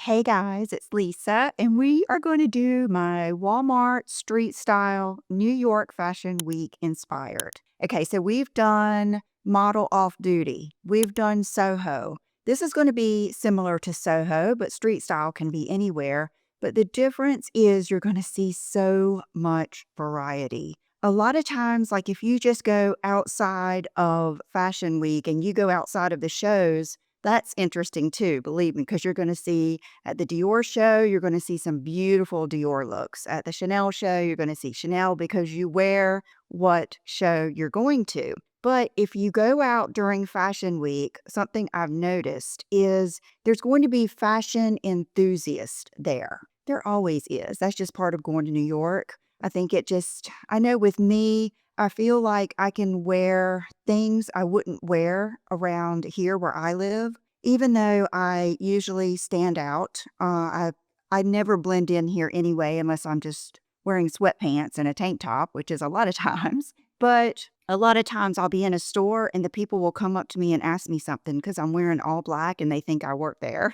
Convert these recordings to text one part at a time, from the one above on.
Hey guys, it's Lisa, and we are going to do my Walmart Street Style New York Fashion Week inspired. Okay, so we've done model off duty, we've done Soho. This is going to be similar to Soho, but street style can be anywhere. But the difference is you're going to see so much variety. A lot of times, like if you just go outside of Fashion Week and you go outside of the shows, that's interesting too, believe me, because you're going to see at the Dior show, you're going to see some beautiful Dior looks. At the Chanel show, you're going to see Chanel because you wear what show you're going to. But if you go out during Fashion Week, something I've noticed is there's going to be fashion enthusiasts there. There always is. That's just part of going to New York. I know with me, I feel like I can wear things I wouldn't wear around here where I live, even though I usually stand out. I never blend in here anyway, unless I'm just wearing sweatpants and a tank top, which is a lot of times. But a lot of times I'll be in a store and the people will come up to me and ask me something because I'm wearing all black and they think I work there.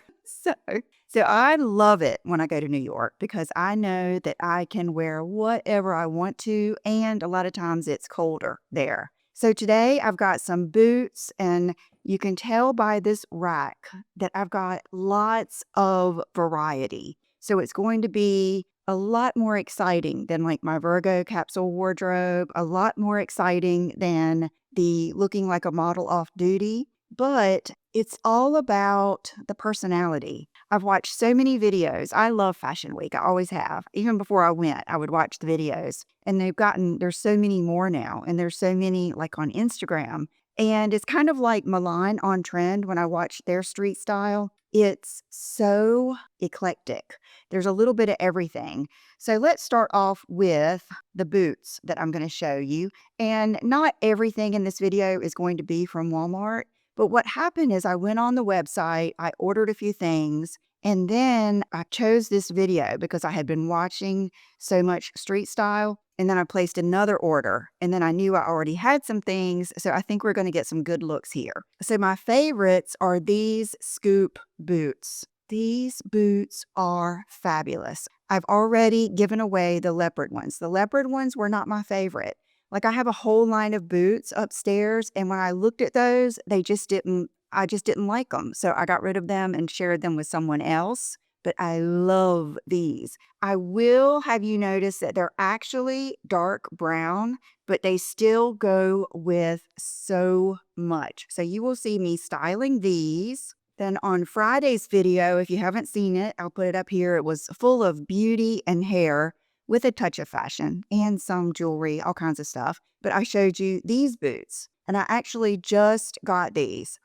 So I love it when I go to New York because I know that I can wear whatever I want to, and a lot of times it's colder there. So today I've got some boots, and you can tell by this rack that I've got lots of variety. So it's going to be a lot more exciting than like my Virgo capsule wardrobe, a lot more exciting than the looking like a model off duty, but it's all about the personality. I've watched so many videos. I love Fashion Week. I always have. Even before I went, I would watch the videos. And there's so many more now. And there's so many like on Instagram. And it's kind of like Milan on Trend when I watch their street style. It's so eclectic. There's a little bit of everything. So let's start off with the boots that I'm going to show you. And not everything in this video is going to be from Walmart. But what happened is I went on the website, I ordered a few things, and then I chose this video because I had been watching so much street style. And then I placed another order, and then I knew I already had some things. So I think we're going to get some good looks here. So my favorites are these scoop boots. These boots are fabulous. I've already given away the leopard ones. The leopard ones were not my favorite. Like I have a whole line of boots upstairs, and when I looked at those, I just didn't like them. So I got rid of them and shared them with someone else. But I love these. I will have you notice that they're actually dark brown, but they still go with so much. So you will see me styling these. Then on Friday's video, if you haven't seen it, I'll put it up here. It was full of beauty and hair with a touch of fashion and some jewelry, all kinds of stuff. But I showed you these boots, and I actually just got these.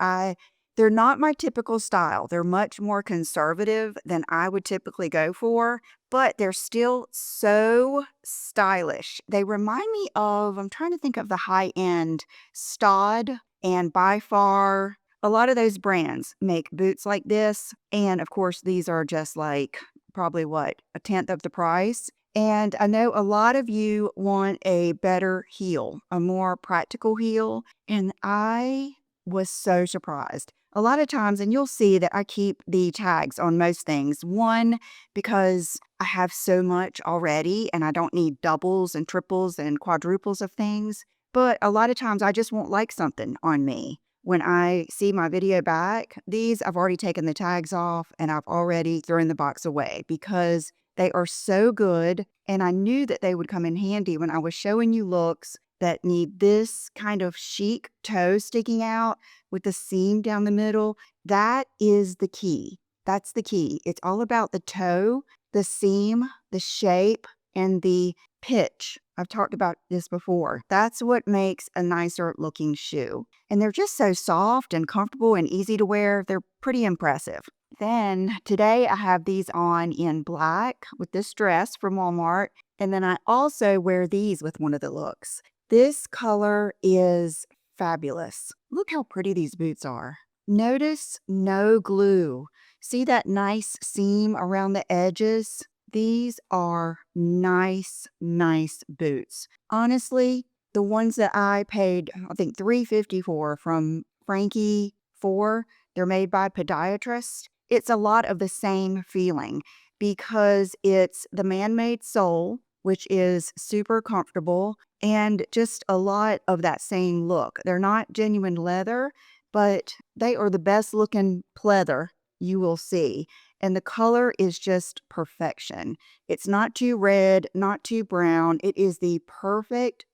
They're not my typical style. They're much more conservative than I would typically go for, but they're still so stylish. They remind me of, I'm trying to think of the high-end Stod and By Far. A lot of those brands make boots like this. And of course, these are just like probably a tenth of the price. And I know a lot of you want a better heel, a more practical heel. And I was so surprised. A lot of times, and you'll see that I keep the tags on most things. One, because I have so much already and I don't need doubles and triples and quadruples of things. But a lot of times I just won't like something on me. When I see my video back, these I've already taken the tags off and I've already thrown the box away because they are so good, and I knew that they would come in handy when I was showing you looks that need this kind of chic toe sticking out with the seam down the middle. That is the key. That's the key. It's all about the toe, the seam, the shape, and the pitch. I've talked about this before. That's what makes a nicer looking shoe. And they're just so soft and comfortable and easy to wear. They're pretty impressive. Then today I have these on in black with this dress from Walmart. And then I also wear these with one of the looks. This color is fabulous. Look how pretty these boots are. Notice no glue. See that nice seam around the edges? These are nice, nice boots. Honestly, the ones that I paid, I think $3.50 for from Frankie 4, they're made by podiatrists. it's a lot of the same feeling because it's the man-made sole, which is super comfortable, and just a lot of that same look. They're not genuine leather, but they are the best looking pleather you will see. And the color is just perfection. It's not too red, not too brown. It is the perfect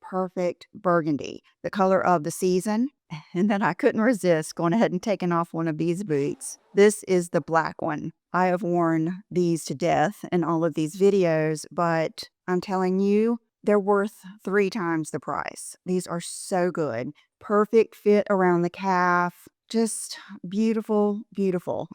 burgundy, the color of the season. And then I couldn't resist going ahead and taking off one of these boots. This is the black one. I have worn these to death in all of these videos, but I'm telling you, they're worth 3 times the price. These are so good. Perfect fit around the calf. Just beautiful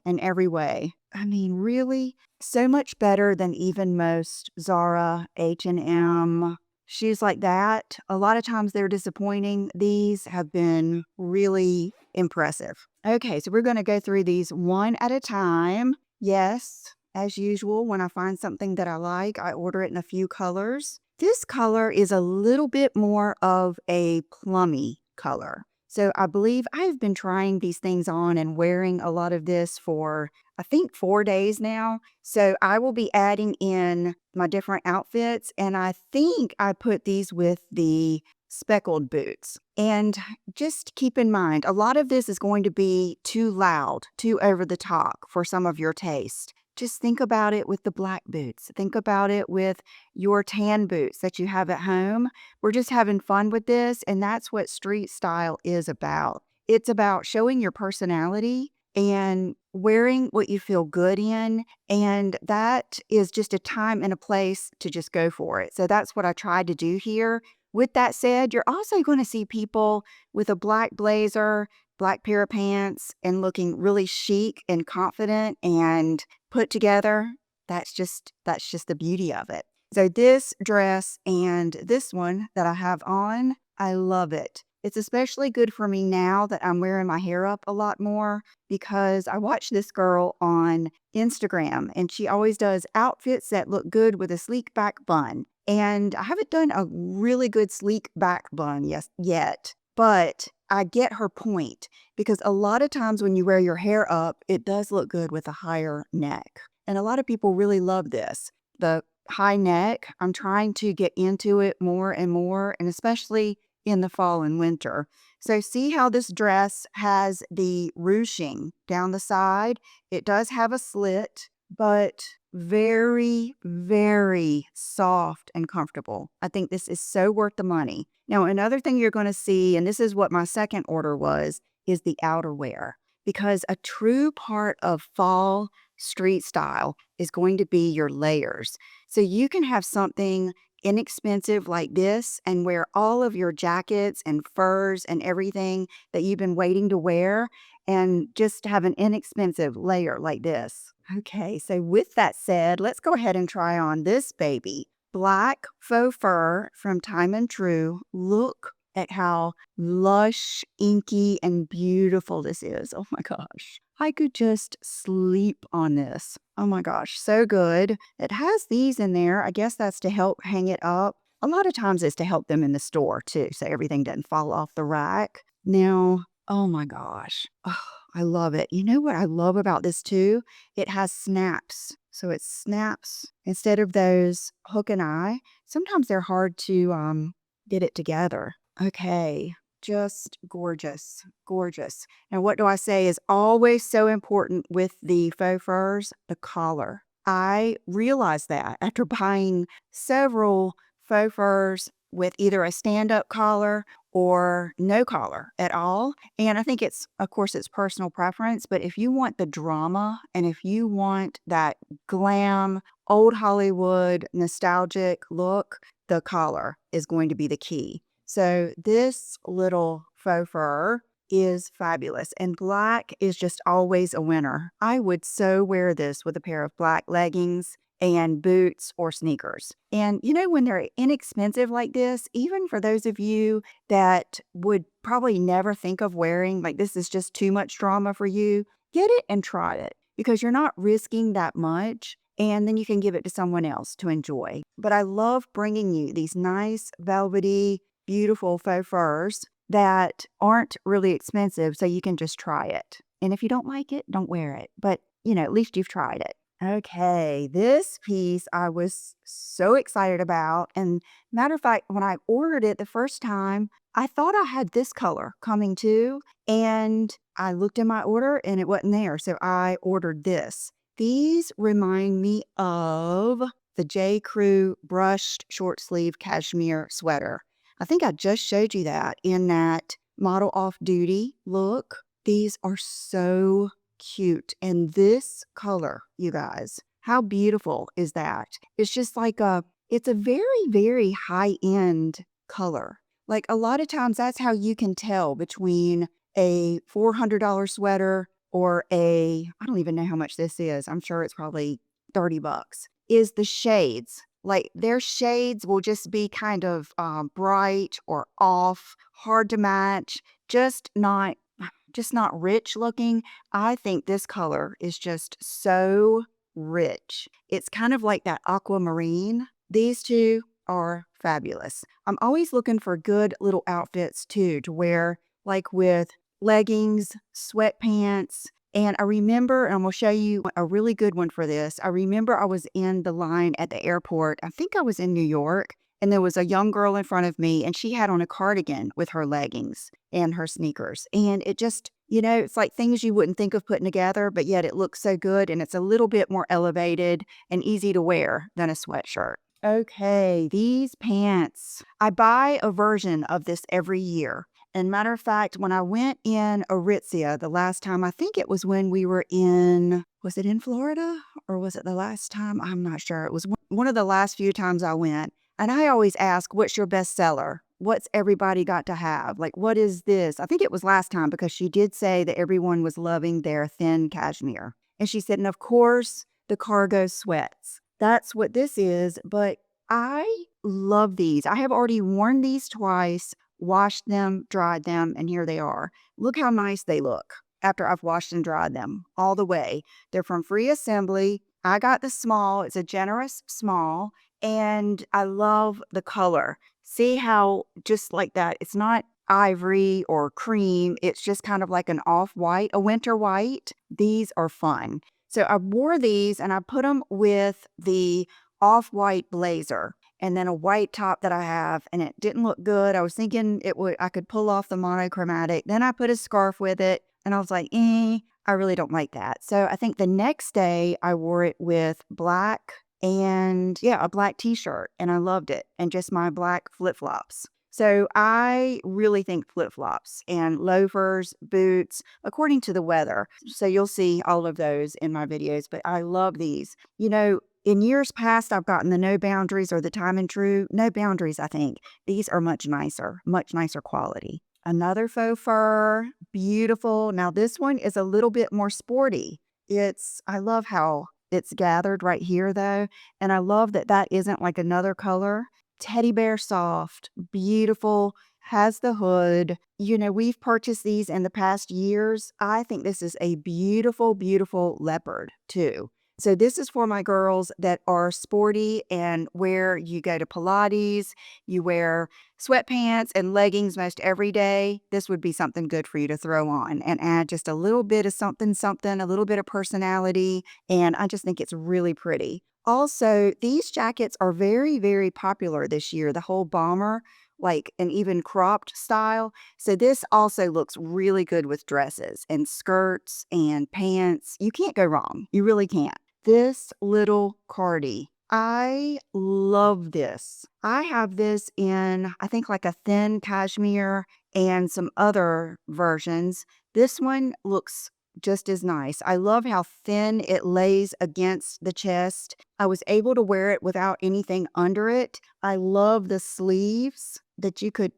in every way. I mean, really, so much better than even most Zara, H&M shoes like that. A lot of times they're disappointing. These have been really impressive. Okay, so we're going to go through these one at a time. Yes, as usual, when I find something that I like, I order it in a few colors. This color is a little bit more of a plummy color. So I believe I've been trying these things on and wearing a lot of this for, I think, 4 days now. So I will be adding in my different outfits. And I think I put these with the speckled boots. And just keep in mind, a lot of this is going to be too loud, too over the top for some of your taste. Just think about it with the black boots. Think about it with your tan boots that you have at home. We're just having fun with this, and that's what street style is about. It's about showing your personality and wearing what you feel good in, and that is just a time and a place to just go for it. So that's what I tried to do here. With that said, you're also going to see people with a black blazer, black pair of pants, and looking really chic and confident and put together. That's just the beauty of it. So this dress and this one that I have on, I love it. It's especially good for me now that I'm wearing my hair up a lot more because I watch this girl on Instagram and she always does outfits that look good with a sleek back bun. And I haven't done a really good sleek back bun yet, but I get her point because a lot of times when you wear your hair up, it does look good with a higher neck. And a lot of people really love this. The high neck, I'm trying to get into it more and more, and especially in the fall and winter. So see how this dress has the ruching down the side? It does have a slit, but very soft and comfortable. I think this is so worth the money. Now, another thing you're going to see, and this is what my second order was, is the outerwear. Because a true part of fall street style is going to be your layers. So you can have something inexpensive like this and wear all of your jackets and furs and everything that you've been waiting to wear and just have an inexpensive layer like this. Okay, so with that said, let's go ahead and try on this baby. Black faux fur from Time and True. Look at how lush, inky, and beautiful this is. Oh my gosh. I could just sleep on this. Oh my gosh, so good. It has these in there. I guess that's to help hang it up. A lot of times it's to help them in the store too, so everything doesn't fall off the rack. Now, oh my gosh. Oh, I love it. You know what I love about this too? It has snaps. So it snaps instead of those hook and eye. Sometimes they're hard to get it together. Okay, just gorgeous. Now, what do I say is always so important with the faux furs? The collar. I realized that after buying several faux furs with either a stand-up collar or no collar at all. And I think of course, it's personal preference, but if you want the drama and if you want that glam, old Hollywood, nostalgic look, the collar is going to be the key. So this little faux fur is fabulous, and black is just always a winner. I would so wear this with a pair of black leggings and boots or sneakers. And you know, when they're inexpensive like this, even for those of you that would probably never think of wearing, like this is just too much drama for you, get it and try it because you're not risking that much. And then you can give it to someone else to enjoy. But I love bringing you these nice, velvety, beautiful faux furs that aren't really expensive, so you can just try it. And if you don't like it, don't wear it. But at least you've tried it. Okay, this piece I was so excited about. And matter of fact, when I ordered it the first time, I thought I had this color coming too. And I looked in my order and it wasn't there. So I ordered this. These remind me of the J. Crew brushed short sleeve cashmere sweater. I think I just showed you that in that model off duty look. These are so cute. And this color, you guys, how beautiful is that? It's just like it's a very, very high end color. Like a lot of times that's how you can tell between a $400 sweater or I don't even know how much this is. I'm sure it's probably 30 bucks, is the shades. Like their shades will just be kind of bright or off, hard to match, just not rich looking. I think this color is just so rich. It's kind of like that aquamarine. These two are fabulous. I'm always looking for good little outfits too to wear, like with leggings, sweatpants. And I remember, and I'm going to show you a really good one for this. I remember I was in the line at the airport. I think I was in New York. And there was a young girl in front of me, and she had on a cardigan with her leggings and her sneakers. And it just, it's like things you wouldn't think of putting together, but yet it looks so good. And it's a little bit more elevated and easy to wear than a sweatshirt. Okay, these pants. I buy a version of this every year. And matter of fact, when I went in Aritzia the last time, I think it was when we were was it in Florida or was it the last time? I'm not sure. It was one of the last few times I went. And I always ask, what's your best seller? What's everybody got to have? Like, what is this? I think it was last time because she did say that everyone was loving their thin cashmere. And she said, and of course, the cargo sweats. That's what this is. But I love these. I have already worn these twice, washed them, dried them, and here they are. Look how nice they look after I've washed and dried them all the way. They're from Free Assembly. I got the small. It's a generous small. And I love the color. See how just like that, it's not ivory or cream. It's just kind of like an off-white, a winter white. These are fun. So I wore these and I put them with the off-white blazer and then a white top that I have, and it didn't look good. I was thinking I could pull off the monochromatic. Then I put a scarf with it and I was like, I really don't like that. So I think the next day I wore it with black and a black t-shirt, and I loved it, and just my black flip-flops. So I really think flip-flops and loafers, boots, according to the weather. So you'll see all of those in my videos, but I love these. In years past, I've gotten the No Boundaries or the Time and True. No Boundaries, I think. These are much nicer quality. Another faux fur, beautiful. Now this one is a little bit more sporty. I love how it's gathered right here though. And I love that that isn't like another color. Teddy bear soft, beautiful, has the hood. We've purchased these in the past years. I think this is a beautiful, beautiful leopard too. So this is for my girls that are sporty and where you go to Pilates, you wear sweatpants and leggings most every day. This would be something good for you to throw on and add just a little bit of something, a little bit of personality. And I just think it's really pretty. Also, these jackets are very, very popular this year. The whole bomber, like an even cropped style. So this also looks really good with dresses and skirts and pants. You can't go wrong. You really can't. This little cardi, I love this. I have this in, I think, like a thin cashmere and some other versions. This one looks just as nice. I love how thin it lays against the chest. I was able to wear it without anything under it. I love the sleeves that you could,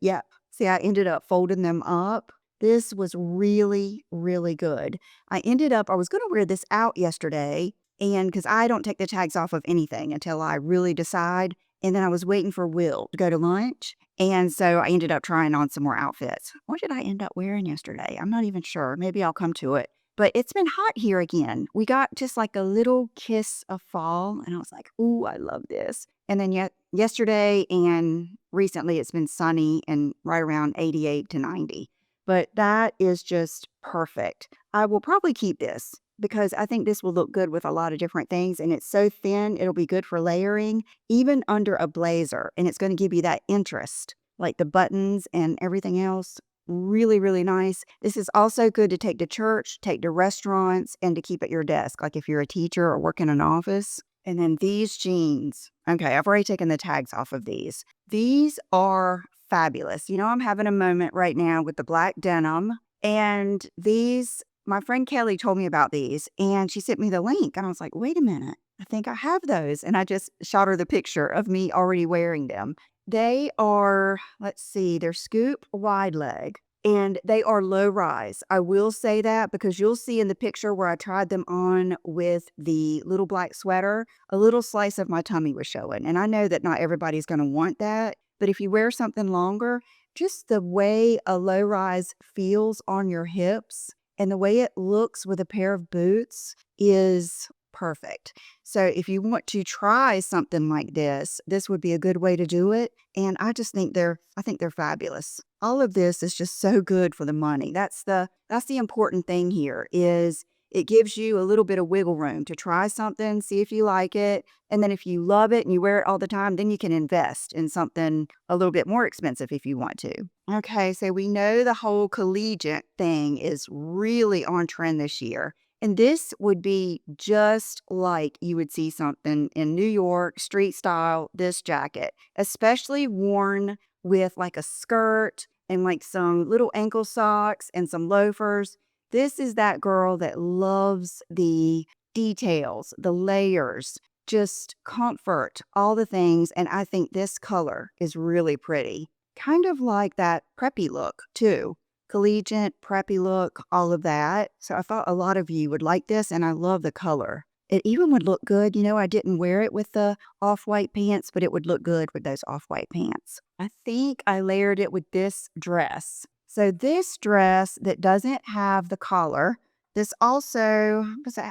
see, I ended up folding them up. This was really, really good. I was going to wear this out yesterday, and because I don't take the tags off of anything until I really decide. And then I was waiting for Will to go to lunch. And so I ended up trying on some more outfits. What did I end up wearing yesterday? I'm not even sure. Maybe I'll come to it. But it's been hot here again. We got just like a little kiss of fall. And I was like, ooh, I love this. And then yesterday and recently it's been sunny and right around 88 to 90. But that is just perfect. I will probably keep this. because I think this will look good with a lot of different things, and it's so thin, it'll be good for layering, even under a blazer, and it's gonna give you that interest, like the buttons and everything else. Really, really nice. This is also good to take to church, take to restaurants, and to keep at your desk, like if you're a teacher or work in an office. And then these jeans. Okay, I've already taken the tags off of these. These are fabulous. You know, I'm having a moment right now with the black denim, and these my friend Kelly told me about these, and she sent me the link, and I was like, "Wait a minute, I think I have those," and I just shot her the picture of me already wearing them. They are, let's see, they're scoop wide leg, and they are low rise. I will say that because you'll see in the picture where I tried them on with the little black sweater, a little slice of my tummy was showing, and I know that not everybody's gonna want that, but if you wear something longer, just the way a low rise feels on your hips and the way it looks with a pair of boots is perfect. So if you want to try something like this would be a good way to do it. And I think they're fabulous. All of this is just so good for the money. That's the important thing here is it gives you a little bit of wiggle room to try something, see if you like it, and then if you love it and you wear it all the time, then you can invest in something a little bit more expensive if you want to. Okay, so we know the whole collegiate thing is really on trend this year. And this would be just like you would see something in New York, street style, this jacket, especially worn with like a skirt and like some little ankle socks and some loafers. This is that girl that loves the details, the layers, just comfort, all the things. And I think this color is really pretty. Kind of like that preppy look, too. Collegiate, preppy look, all of that. So I thought a lot of you would like this, and I love the color. It even would look good. You know, I didn't wear it with the off-white pants, but it would look good with those off-white pants. I think I layered it with this dress. So this dress that doesn't have the collar, this also,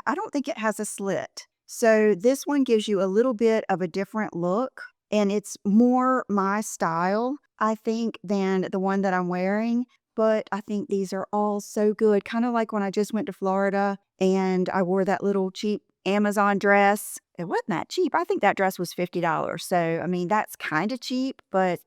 I don't think it has a slit. So this one gives you a little bit of a different look, and it's more my style, I think, than the one that I'm wearing. But I think these are all so good, kinda like when I just went to Florida and I wore that little cheap Amazon dress. It wasn't that cheap. I think that dress was $50. So, I mean, that's kinda cheap, but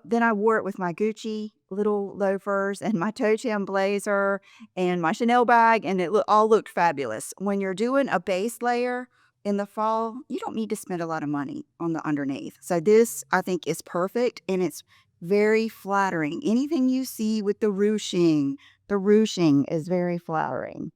then I wore it with my Gucci little loafers and my toe jam blazer and my Chanel bag, and it all looked fabulous. When you're doing a base layer in the fall, you don't need to spend a lot of money on the underneath. So this, I think, is perfect, and it's very flattering. Anything you see with the ruching is very flattering.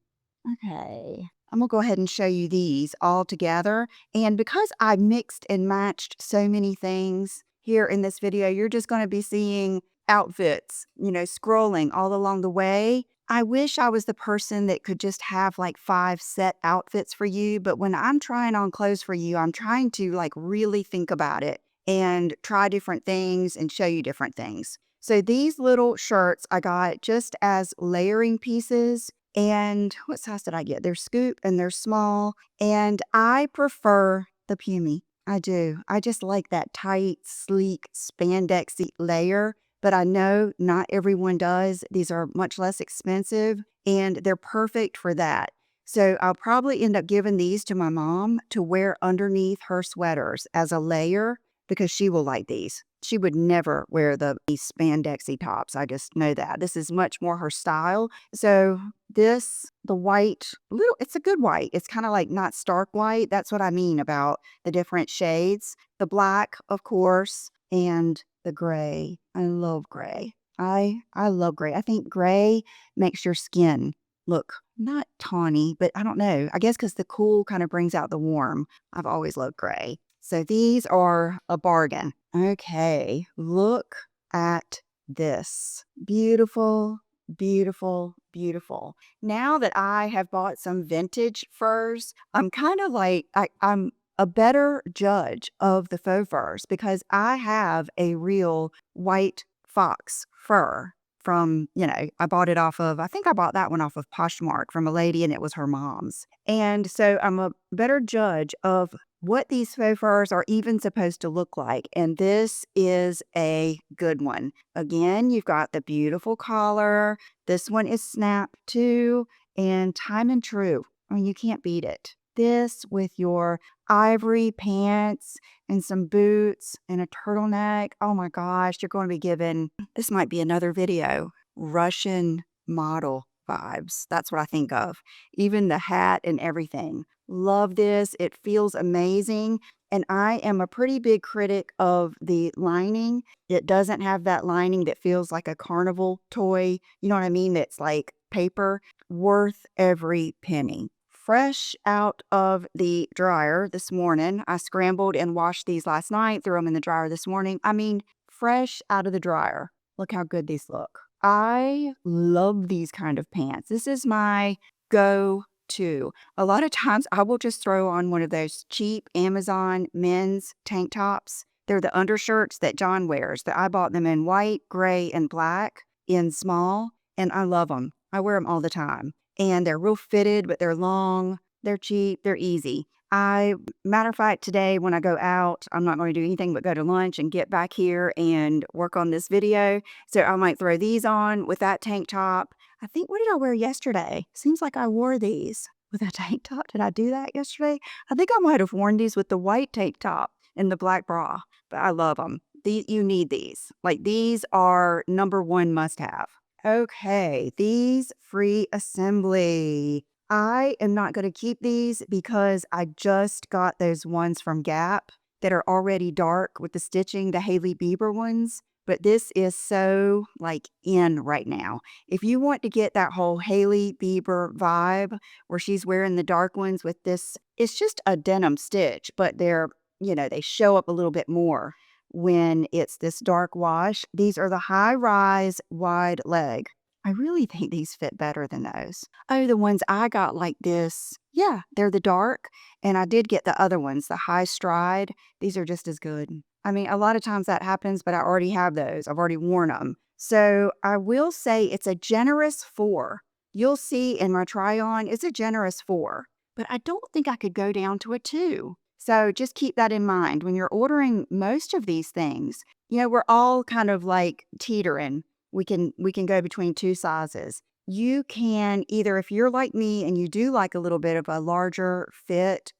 Okay. I'm gonna go ahead and show you these all together. And because I mixed and matched so many things here in this video, you're just gonna be seeing outfits, scrolling all along the way. I wish I was the person that could just have like 5 set outfits for you, but when I'm trying on clothes for you, I'm trying to like really think about it and try different things and show you different things. So these little shirts I got just as layering pieces. And what size did I get? They're scoop and they're small. And I prefer the pumy. I do. I just like that tight, sleek, spandexy layer. But I know not everyone does. These are much less expensive and they're perfect for that. So I'll probably end up giving these to my mom to wear underneath her sweaters as a layer because she will like these. She would never wear these spandexy tops. I just know that. This is much more her style. So the white, it's a good white. It's kind of like not stark white. That's what I mean about the different shades. The black, of course, and the gray. I love gray. I love gray. I think gray makes your skin look not tawny, but I don't know. I guess because the cool kind of brings out the warm. I've always loved gray. So these are a bargain. Okay, look at this. Beautiful, beautiful, beautiful. Now that I have bought some vintage furs, I'm kind of like, I'm a better judge of the faux furs because I have a real white fox fur from, I bought it I think I bought that one off of Poshmark from a lady and it was her mom's. And so I'm a better judge of what these faux furs are even supposed to look like. And this is a good one. Again, you've got the beautiful collar. This one is snap too, and time and true. I mean, you can't beat it. This with your ivory pants and some boots and a turtleneck. Oh my gosh, you're going to be given, this might be another video, Russian model vibes. That's what I think of. Even the hat and everything. Love this. It feels amazing. And I am a pretty big critic of the lining. It doesn't have that lining that feels like a carnival toy. You know what I mean? That's like paper. Worth every penny. Fresh out of the dryer this morning. I scrambled and washed these last night, threw them in the dryer this morning. I mean, fresh out of the dryer. Look how good these look. I love these kind of pants. This is my go-to. A lot of times I will just throw on one of those cheap Amazon men's tank tops. They're the undershirts that John wears. I bought them in white, gray, and black in small, and I love them. I wear them all the time. And they're real fitted, but they're long, they're cheap, they're easy. Matter of fact, today when I go out, I'm not going to do anything but go to lunch and get back here and work on this video. So I might throw these on with that tank top. I think, what did I wear yesterday? Seems like I wore these with that tank top. Did I do that yesterday? I think I might have worn these with the white tank top and the black bra, but I love them. You need these. Like, these are #1 must have. Okay, these free assembly. I am not going to keep these because I just got those ones from Gap that are already dark with the stitching, the Hailey Bieber ones. But this is so like in right now. If you want to get that whole Hailey Bieber vibe where she's wearing the dark ones with this, it's just a denim stitch, but they're, they show up a little bit more when it's this dark wash. These are the high rise wide leg. I really think these fit better than those. Oh, the ones I got like this. Yeah, they're the dark. And I did get the other ones, the high stride. These are just as good. I mean, a lot of times that happens, but I already have those. I've already worn them. So I will say it's a generous 4. You'll see in my try on, it's a generous 4. But I don't think I could go down to a 2. So just keep that in mind when you're ordering most of these things. We're all kind of like teetering. We can go between 2 sizes. You can either, if you're like me and you do like a little bit of a larger fit,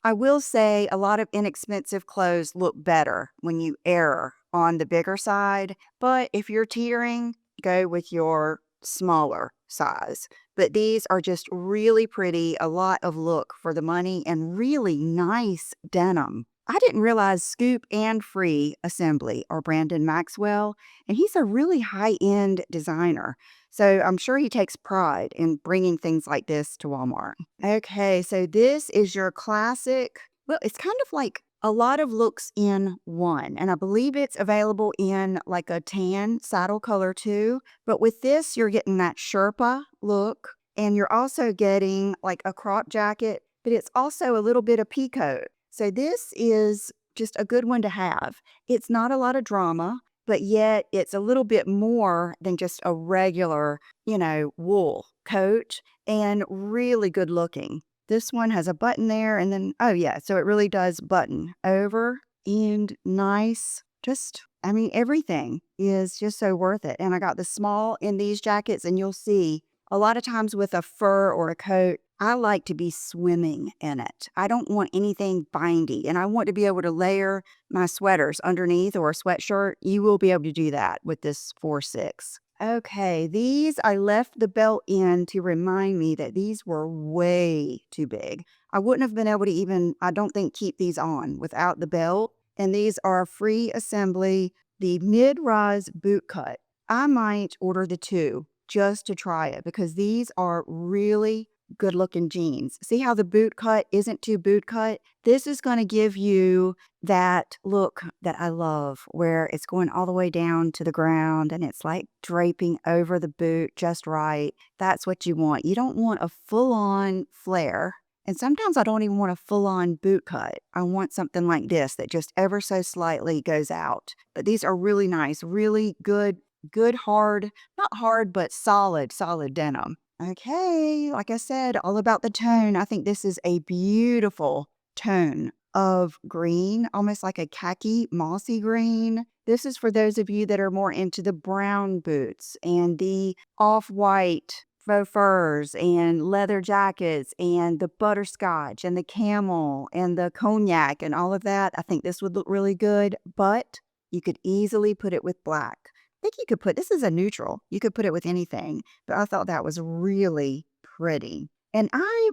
I will say a lot of inexpensive clothes look better when you err on the bigger side. But if you're teetering, go with your smaller size. But these are just really pretty, a lot of look for the money, and really nice denim. I didn't realize Scoop and Free Assembly are Brandon Maxwell, and he's a really high-end designer. So I'm sure he takes pride in bringing things like this to Walmart. Okay, so this is your classic. Well, it's kind of like a lot of looks in one, and I believe it's available in like a tan saddle color too. But with this, you're getting that Sherpa look, and you're also getting like a crop jacket, but it's also a little bit of peacoat. So this is just a good one to have. It's not a lot of drama, but yet it's a little bit more than just a regular, wool coat, and really good looking. This one has a button there, and then, oh yeah, so it really does button over, and nice. Everything is just so worth it. And I got the small in these jackets, and you'll see a lot of times with a fur or a coat, I like to be swimming in it. I don't want anything bindy, and I want to be able to layer my sweaters underneath or a sweatshirt. You will be able to do that with this 4-6. Okay, these I left the belt in to remind me that these were way too big. I wouldn't have been able to even, I don't think, keep these on without the belt. And these are free assembly, the mid-rise boot cut. I might order the 2 just to try it because these are really good looking jeans. See how the boot cut isn't too boot cut? This is going to give you that look that I love, where it's going all the way down to the ground and it's like draping over the boot just right. That's what you want. You don't want a full-on flare. And sometimes I don't even want a full-on boot cut. I want something like this that just ever so slightly goes out. But these are really nice, really good hard, not hard, but solid denim. Okay, like I said, all about the tone. I think this is a beautiful tone of green, almost like a khaki, mossy green. This is for those of you that are more into the brown boots and the off-white faux furs and leather jackets and the butterscotch and the camel and the cognac and all of that. I think this would look really good, but you could easily put it with black. I think you could put, this is a neutral. You could put it with anything, but I thought that was really pretty. And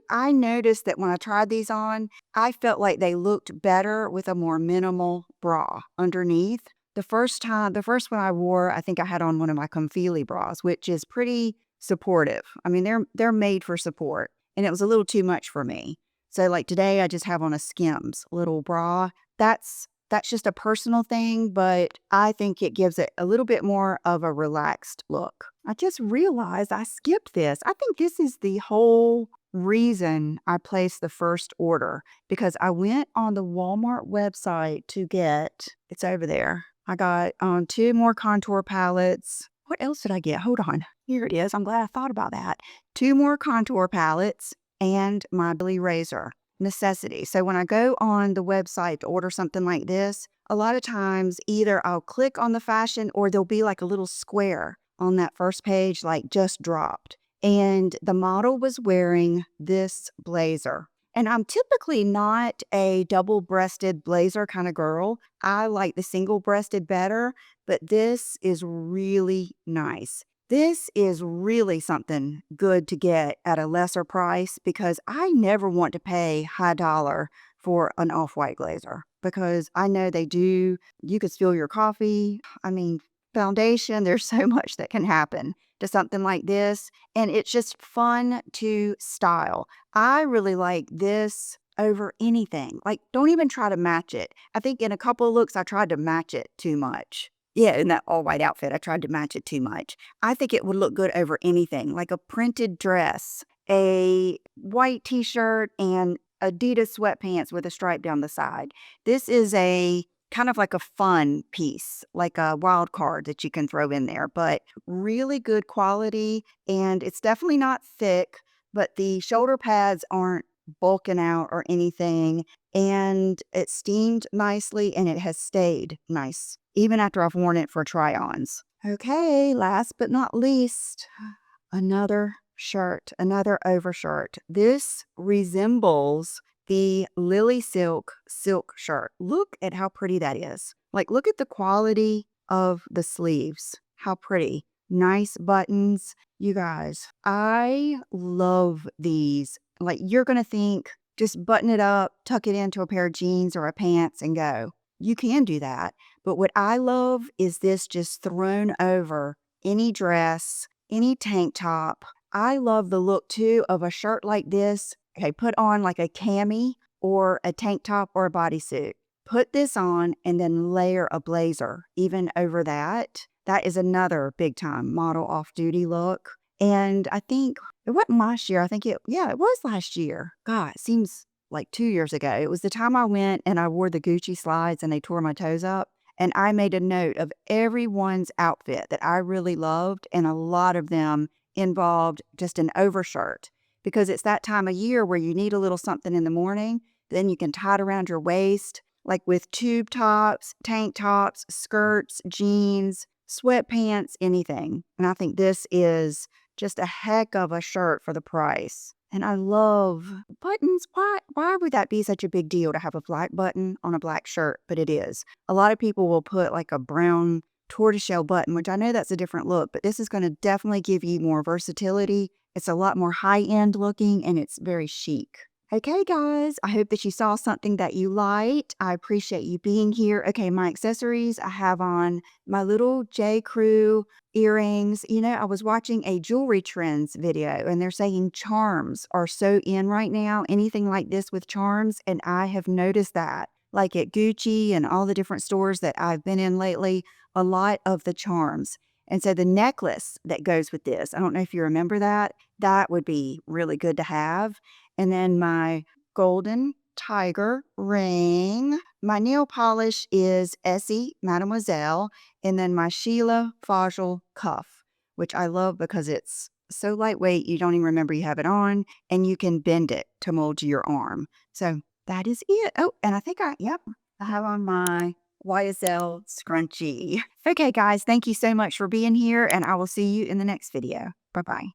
I noticed that when I tried these on, I felt like they looked better with a more minimal bra underneath. The first one I wore, I think I had on one of my Comfili bras, which is pretty supportive. I mean, they're made for support, and it was a little too much for me. So like today, I just have on a Skims little bra. That's just a personal thing, but I think it gives it a little bit more of a relaxed look. I just realized I skipped this. I think this is the whole reason I placed the first order, because I went on the Walmart website to get, it's over there. I got 2 more contour palettes. What else did I get? Hold on. Here it is. I'm glad I thought about that. 2 more contour palettes and my Billy razor. Necessity. So when I go on the website to order something like this, a lot of times either I'll click on the fashion or there'll be like a little square on that first page, like just dropped. And the model was wearing this blazer. And I'm typically not a double-breasted blazer kind of girl. I like the single-breasted better, but this is really nice. This is really something good to get at a lesser price, because I never want to pay high dollar for an off-white blazer, because I know they do. You could spill your coffee. I mean, foundation, there's so much that can happen to something like this, and it's just fun to style. I really like this over anything. Like, don't even try to match it. I think in a couple of looks, I tried to match it too much. Yeah, in that all-white outfit, I tried to match it too much. I think it would look good over anything, like a printed dress, a white t-shirt, and Adidas sweatpants with a stripe down the side. This is a kind of like a fun piece, like a wild card that you can throw in there, but really good quality, and it's definitely not thick, but the shoulder pads aren't bulking out or anything, and it steamed nicely and it has stayed nice even after I've worn it for try-ons. Okay, last but not least, another shirt, another overshirt. This resembles the Lily Silk shirt. Look at how pretty that is. Like, look at the quality of the sleeves. How pretty. Nice buttons. You guys, I love these. Like, you're going to think, just button it up, tuck it into a pair of jeans or a pants and go. You can do that. But what I love is this just thrown over any dress, any tank top. I love the look too of a shirt like this. Okay, put on like a cami or a tank top or a bodysuit. Put this on and then layer a blazer even over that. That is another big time model off-duty look. And I think it wasn't last year. I think it was last year. God, it seems like 2 years ago. It was the time I went and I wore the Gucci slides and they tore my toes up. And I made a note of everyone's outfit that I really loved, and a lot of them involved just an overshirt, because it's that time of year where you need a little something in the morning. Then you can tie it around your waist, like with tube tops, tank tops, skirts, jeans, sweatpants, anything. And I think this is just a heck of a shirt for the price. And I love buttons. Why would that be such a big deal to have a black button on a black shirt? But it is. A lot of people will put like a brown tortoiseshell button, which I know that's a different look, but this is going to definitely give you more versatility. It's a lot more high-end looking, and it's very chic. Okay, guys, I hope that you saw something that you liked. I appreciate you being here. Okay, my accessories, I have on my little J. Crew earrings. You know, I was watching a jewelry trends video, and they're saying charms are so in right now, anything like this with charms, and I have noticed that. Like at Gucci and all the different stores that I've been in lately, a lot of the charms. And so the necklace that goes with this, I don't know if you remember that, that would be really good to have. And then my golden tiger ring. My nail polish is Essie Mademoiselle. And then my Sheila Fajl cuff, which I love because it's so lightweight, you don't even remember you have it on, and you can bend it to mold to your arm. So that is it. Oh, and I think I have on my YSL scrunchie. Okay, guys, thank you so much for being here, and I will see you in the next video. Bye-bye.